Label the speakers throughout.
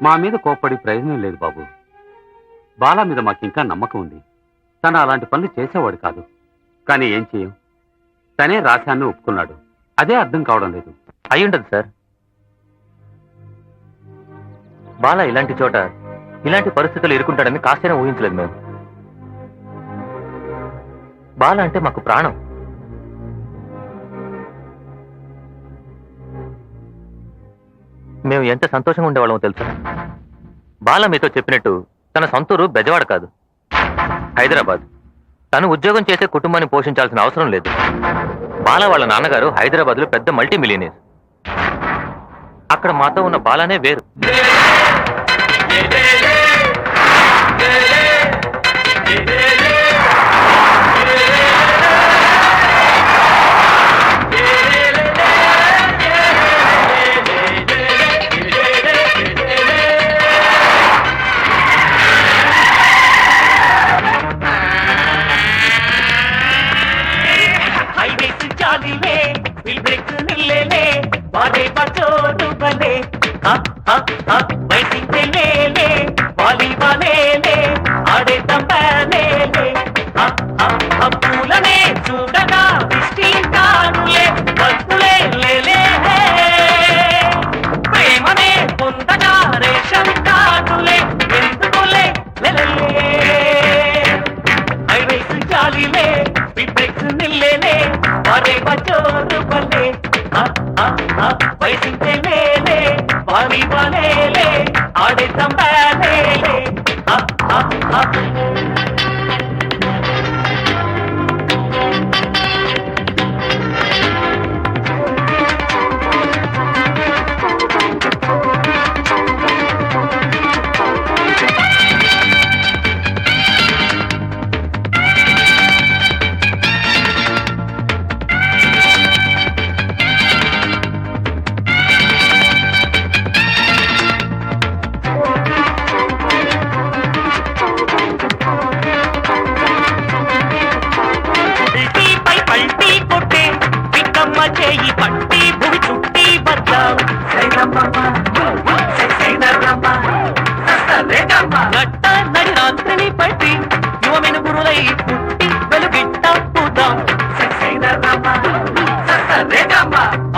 Speaker 1: మా మీద కోప్పడి ప్రయోజనం లేదు బాబు. బాలా మీద మాకింకా నమ్మకం ఉంది. తను అలాంటి పనులు చేసేవాడు కాదు. కానీ ఏం చేయం, తనే రాశాన్ని ఒప్పుకున్నాడు. అదే అర్థం కావడం లేదు.
Speaker 2: అయ్యుండదు సార్. బాలా ఇలాంటి చోట ఇలాంటి పరిస్థితులు ఇరుకుంటాడని కాస్తైనా ఊహించలేదు మేము. బాలా అంటే మాకు ప్రాణం. మేము ఎంత సంతోషంగా ఉండేవాళ్ళమో తెలుసా? బాలా మీతో చెప్పినట్టు తన సొంతూరు బెజవాడ కాదు, హైదరాబాద్. తను ఉద్యోగం చేసే కుటుంబాన్ని పోషించాల్సిన అవసరం లేదు. బాలా వాళ్ళ నాన్నగారు హైదరాబాద్లో పెద్ద మల్టీ మిలియనీర్. అక్కడ మాతో ఉన్న బాలానే వేరు.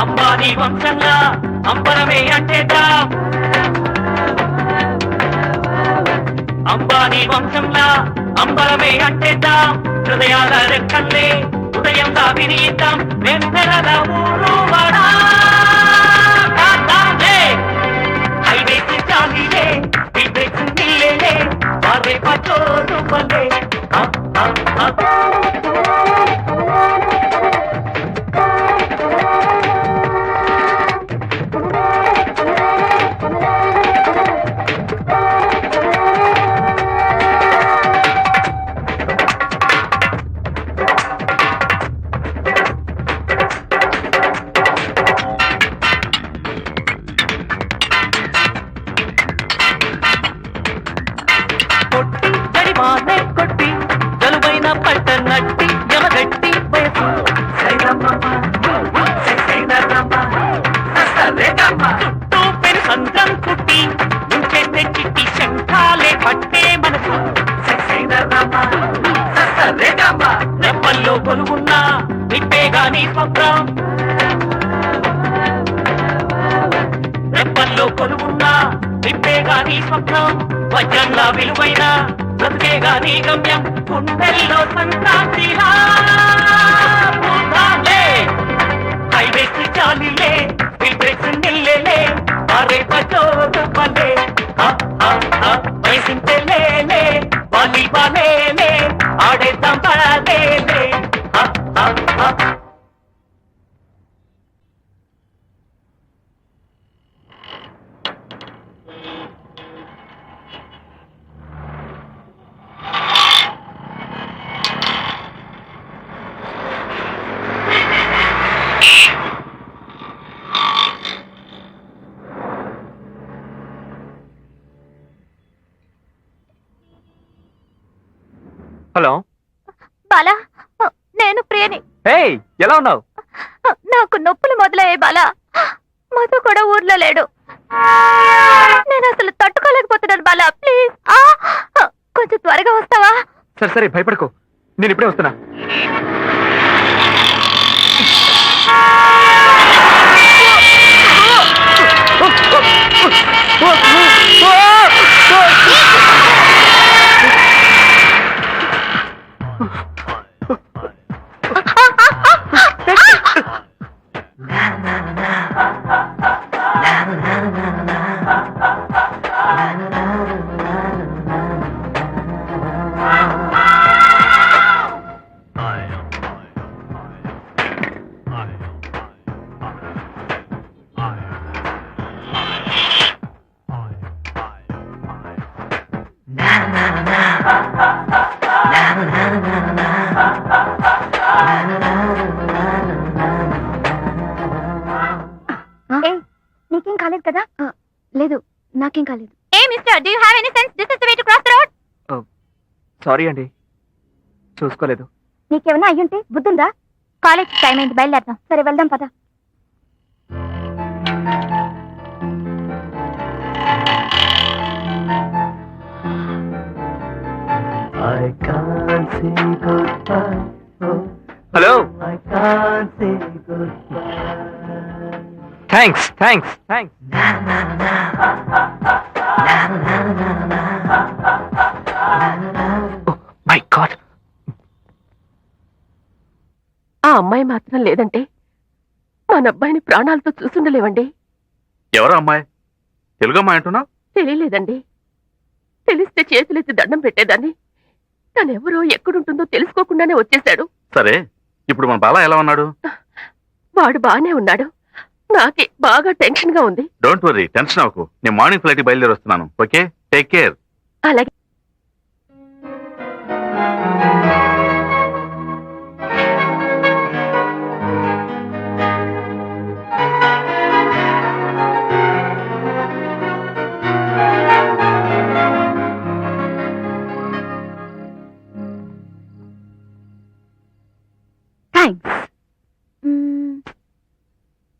Speaker 2: అంబానీ వంశంలా అంబరమే అంటేదా, అంబానీ వంశంలా అంబరమే అంటేదా. హృదయాల రెక్కల్లే ఉదయంగా వినియిద్దాం. వెన్నెలల ఊరు వాడా హైవేస్ చాలీలే, బ్రేక్స్ నిల్లేలే, వారే పచ్చోరు పల్లె. రెప్పల్లో కొలువున్నా నిప్పే గాని స్వప్నం, రెప్పల్లో కొలువున్నా నిప్పే గాని స్వప్నం. వజ్రంలా విలువైన బ్రతుకే గాని గమ్యం. గుండెల్లో సంక్రాంతి హైవేస్ చాలీలే, బ్రేక్స్ నిల్లేలే, వారే పచ్చోరు పల్లె. వయసింతేలే వాలీబాలేలే, ఆడేద్దాం బాలేలే. హలో
Speaker 3: బాలా, నేను ప్రియని.
Speaker 2: ఎలా ఉన్నావు?
Speaker 3: నాకు నొప్పులు మొదలయ్యాయి బాలా. మధు కూడా ఊర్లో లేడు. నేను అసలు తట్టుకోలేకపోతున్నాను బాలా, ప్లీజ్. కొంచెం త్వరగా వస్తావా?
Speaker 4: సరే సరే భయపడకు, నేను ఇప్పుడే వస్తున్నా.
Speaker 3: నీకేం కాలేదు కదా? లేదు, నాకేం కాలేదు. ఏ mister, do you have any sense? This is the way to cross the road.
Speaker 4: Sorry అండి, చూసుకోలేదు.
Speaker 3: నీకేమైనా అయ్యుంటే బుద్ధుందా? కాలేజ్ టైం అయింది, బయలుదేరదాం. సరే వెళ్దాం పద.
Speaker 4: Hello, thanks thanks thanks. My God,
Speaker 5: ఆ అమ్మాయి మాత్రం లేదంటే మన అబ్బాయిని ప్రాణాలతో చూసుండలేవండి.
Speaker 1: ఎవరు అమ్మాయి? తెలుగు అమ్మాయి అంటున్నా?
Speaker 5: తెలియలేదండి. తెలిస్తే చేతులెత్తి దండం పెట్టేదాన్ని. తనెవరో ఎక్కడుంటుందో తెలుసుకోకుండానే వచ్చేశాడు.
Speaker 1: సరే, ఇప్పుడు మన బాల ఎలా ఉన్నాడు?
Speaker 5: వాడు బానే ఉన్నాడు. నాకే బాగా టెన్షన్ గా ఉంది.
Speaker 1: డోంట్ వరీ, టెన్షన్ అవ్వకు. నేను మార్నింగ్ ఫ్లైట్ బయలుదేరి వస్తున్నాను. Okay, take care.
Speaker 5: అలాగే.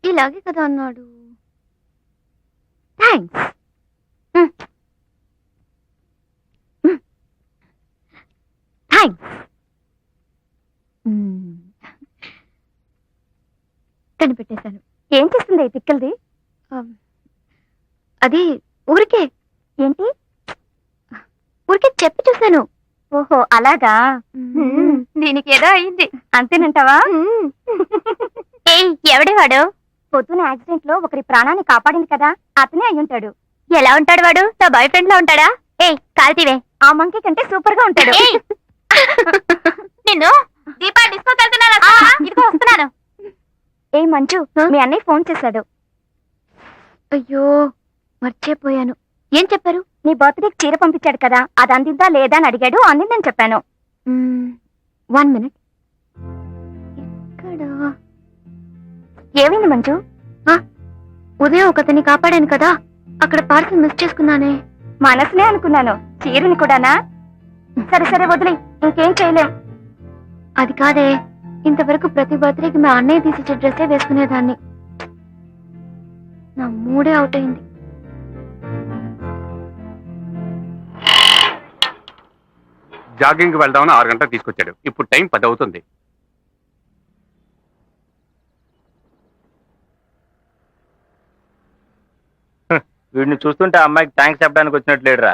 Speaker 3: ఇలాగే కదా అన్నాడు. థ్యాంక్స్. థ్యాంక్స్. కనిపెట్టేశాను. ఏం చేస్తుంది ఈ తిక్కల్ది? అది ఊరికే. ఏంటి? ఊరికే చెప్పి చూశాను. ఓహో అలాగా. దీనికి ఏదో అయింది అంతేనంటావా? ఎవడేవాడు? పొద్దున యాక్సిడెంట్ లో ఒకరి ప్రాణాన్ని కాపాడింది కదా, అతనే అయ్యుంటాడు. ఎలా ఉంటాడు వాడు? నా బాయ్ ఫ్రెండ్ లా ఉంటాడా? ఏ కాల్తీవే, ఆ మంకీ కంటే సూపర్ గా ఉంటాడు. నిన్ను దీపా డిస్కోకి వెళ్తున్నాను. ఇదిగో వస్తున్నాను. ఏ మంజు, మీ అన్నయ్య ఫోన్ చేశాడు. అయ్యో మర్చిపోయాను. ఏం చెప్పారు? నీ బర్త్డేకి చీర పంపించాడు కదా, అది అందిందా లేదా అని అడిగాడు. అందిందని చెప్పాను. 1 minute. ఇక్కడ ఏమైంది మంజు? ఉదయం ఒకతని కాపాడాను కదా, అక్కడ పార్సల్ మిస్ చేసుకున్నానే. మనసునే అనుకున్నాను, చీరని కూడానా? సరే సరే వదిలే, ఇంకేం చేయలేం. అది కాదే, ఇంతవరకు ప్రతి బర్త్డేకి మా అన్నయ్య తీసిచ్చే డ్రెస్సే వేసుకునేదాన్ని. నా మూడే అవుట్ అయింది.
Speaker 1: జాగింగ్ వెళ్దామని 6 గంటలకు తీసుకొచ్చాడు. ఇప్పుడు టైం 10 అవుతుంది.
Speaker 6: వీడిని చూస్తుంటే అమ్మాయికి థ్యాంక్స్ చెప్పడానికి వచ్చినట్లేడురా.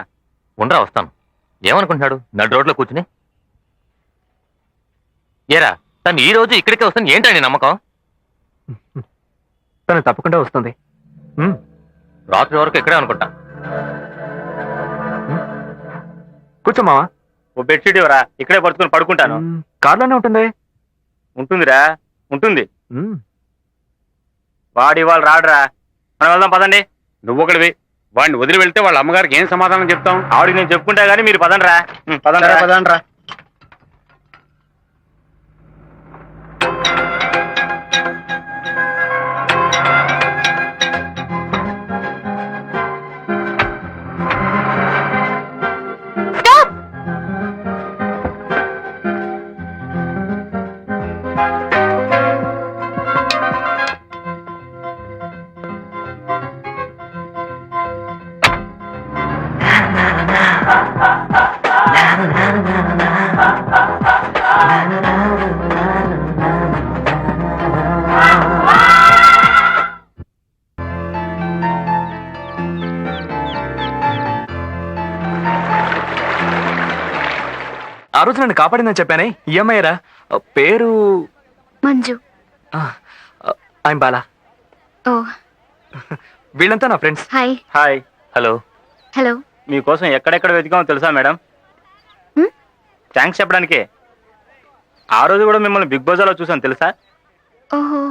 Speaker 2: ఉండరా, వస్తాను. ఏమనుకుంటున్నాడు నడు రోడ్లో కూర్చుని? ఏరా, తను ఈ రోజు ఇక్కడికే వస్తుంది ఏంటండి నమ్మకం?
Speaker 4: తను తప్పకుండా వస్తుంది.
Speaker 2: రాత్రి వరకు ఇక్కడే అనుకుంటా.
Speaker 4: కూర్చోమావా.
Speaker 6: ఓ బెడ్షీట్ ఇవ్వరా, ఇక్కడే పడుకుని పడుకుంటాను.
Speaker 4: కార్లోనే ఉంటుంది.
Speaker 6: ఉంటుందిరా, ఉంటుంది. వాడు ఇవాళ రాడురా, మనం వెళ్దాం పదండి.
Speaker 1: నువ్వొకడివి, వాడిని వదిలి వెళ్తే వాళ్ళ అమ్మగారికి ఏం సమాధానం చెప్తాం?
Speaker 6: ఆవిడికి నేను చెప్పుకుంటా గానీ మీరు పదండ్రా. పదండ్రా.
Speaker 4: ఆ రోజు నన్ను కాపాడిందని చెప్పానే ఈ అమ్మాయిరా పేరు
Speaker 3: మంజు.
Speaker 4: ఐమ్ బాలా.
Speaker 3: ఓ
Speaker 4: వీళ్ళంతా నా friends.
Speaker 3: Hi.
Speaker 6: Hi.
Speaker 2: Hello.
Speaker 3: Hello.
Speaker 6: మీకోసం ఎక్కడెక్కడ వెతికామో తెలుసా మేడం?
Speaker 3: హ్మ్?
Speaker 6: థ్యాంక్స్ చెప్పడానికే. ఆ రోజు కూడా మిమ్మల్ని బిగ్ బజార్లో చూసాను తెలుసా?
Speaker 3: ఓహో